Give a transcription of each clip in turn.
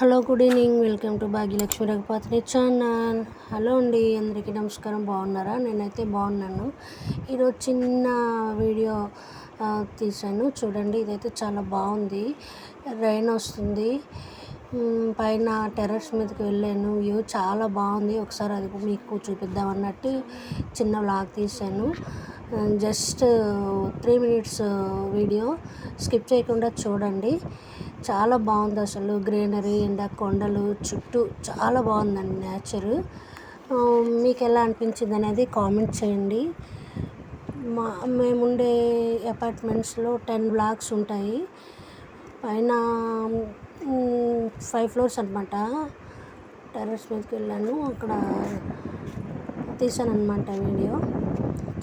Hello, good evening. Welcome to Bhagyalakshmi రఘుపతిని channel. Hello అండి, అందరికీ నమస్కారం. బాగున్నారా? నేనైతే బాగున్నాను. ఈరోజు చిన్న వీడియో తీశాను చూడండి. ఇదైతే చాలా బాగుంది. రైన్ వస్తుంది. పైన టెర్రస్ మీదకి వెళ్ళాను. వ్యూ చాలా బాగుంది. ఒకసారి అది మీకు చూపిద్దాం అన్నట్టు చిన్న వ్లాగ్ తీశాను. జస్ట్ 3 మినిట్స్ వీడియో, స్కిప్ చేయకుండా చూడండి. చాలా బాగుంది. అసలు గ్రీనరీ అండ్ కొండలు చుట్టూ చాలా బాగుందండి నేచరు. మీకు ఎలా అనిపించింది అనేది కామెంట్ చేయండి. మేముండే అపార్ట్మెంట్స్లో 10 బ్లాక్స్ ఉంటాయి. పైన 5 ఫ్లోర్స్ అనమాట. టెర్రస్ మీదకి వెళ్ళాను, అక్కడ తీసాను అనమాట వీడియో.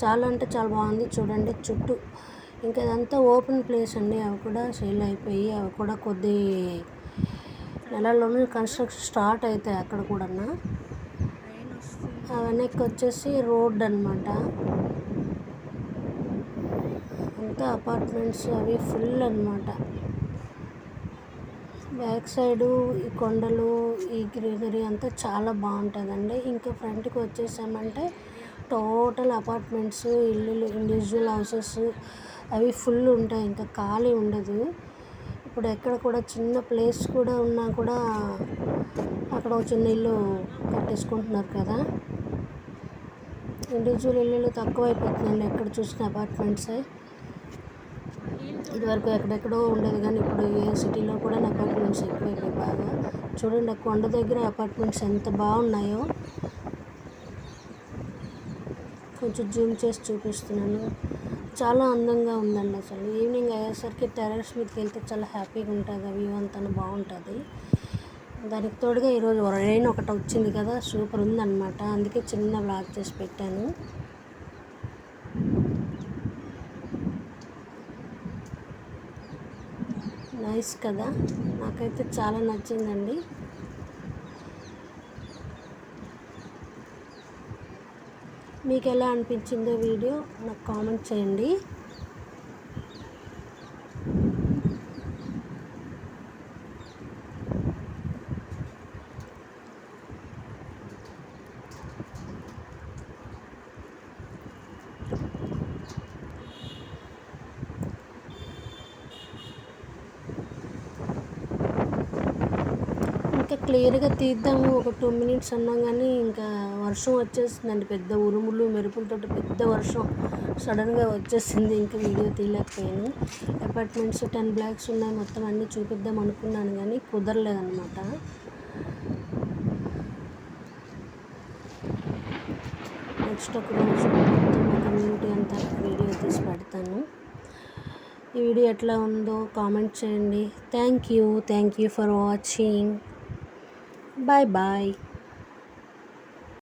చాలా అంటే చాలా బాగుంది. చూడండి చుట్టూ. ఇంకా ఇదంతా ఓపెన్ ప్లేస్ అండి. అవి కూడా సేల్ అయిపోయి, అవి కూడా కొద్ది నెలల్లోనే కన్స్ట్రక్షన్ స్టార్ట్ అవుతాయి అక్కడ కూడా. వెనక్కి వచ్చేసి రోడ్ అనమాట. అంతా అపార్ట్మెంట్స్ అవి ఫుల్ అనమాట. బ్యాక్ సైడు ఈ కొండలు, ఈ గ్రీనరీ అంతా చాలా బాగుంటుందండి. ఇంకా ఫ్రంట్కి వచ్చేసామంటే టోటల్ అపార్ట్మెంట్స్, ఇల్లులు, ఇండివిజువల్ హౌసెస్ అవి ఫుల్ ఉంటాయి. ఇంకా ఖాళీ ఉండదు. ఇప్పుడు ఎక్కడ కూడా చిన్న ప్లేస్ కూడా ఉన్నా కూడా అక్కడ ఒక చిన్న ఇల్లు కట్టేసుకుంటున్నారు కదా. ఇండివిజువల్ ఇల్లులు తక్కువైపోతున్నాయండి. ఎక్కడ చూసిన అపార్ట్మెంట్సే. ఇదివరకు ఎక్కడెక్కడో ఉండేది, కానీ ఇప్పుడు ఏ సిటీలో కూడా అపార్ట్మెంట్స్ ఎక్కువైపోయి బాగా. చూడండి ఆ కొండ దగ్గర అపార్ట్మెంట్స్ ఎంత బాగున్నాయో. కొంచెం జూమ్ చేసి చూపిస్తున్నాను. చాలా అందంగా ఉందండి. అసలు ఈవినింగ్ అయ్యేసరికి టెర్రస్ మీదకి వెళ్తే చాలా హ్యాపీగా ఉంటుంది. వ్యూ అంతా బాగుంటుంది. దానికి తోడుగా ఈరోజు రైన్ ఒకటి వచ్చింది కదా, సూపర్ ఉందన్నమాట. అందుకే చిన్న వ్లాగ్ చేసి పెట్టాను. నైస్ కదా, నాకైతే చాలా నచ్చిందండి. మీకు ఎలా అనిపించిందో వీడియో నాకు కామెంట్ చేయండి. ఇంకా క్లియర్గా తీద్దాము ఒక 2 మినిట్స్ అన్నాం, కానీ ఇంకా వర్షం వచ్చేసిందండి. పెద్ద ఉరుములు మెరుపులతో పెద్ద వర్షం సడన్గా వచ్చేసింది. ఇంకా వీడియో తీయలేకపోయాను. అపార్ట్మెంట్స్ 10 బ్లాక్స్ ఉన్నాయి. మొత్తం అన్నీ చూపిద్దాం అనుకున్నాను, కానీ కుదరలేదన్నమాట. నెక్స్ట్ ఒక రోజు మొత్తం కమ్యూనిటీ అంతా వీడియో తీసి పెడతాను. ఈ వీడియో ఎట్లా ఉందో కామెంట్ చేయండి. Thank you for watching. Bye bye.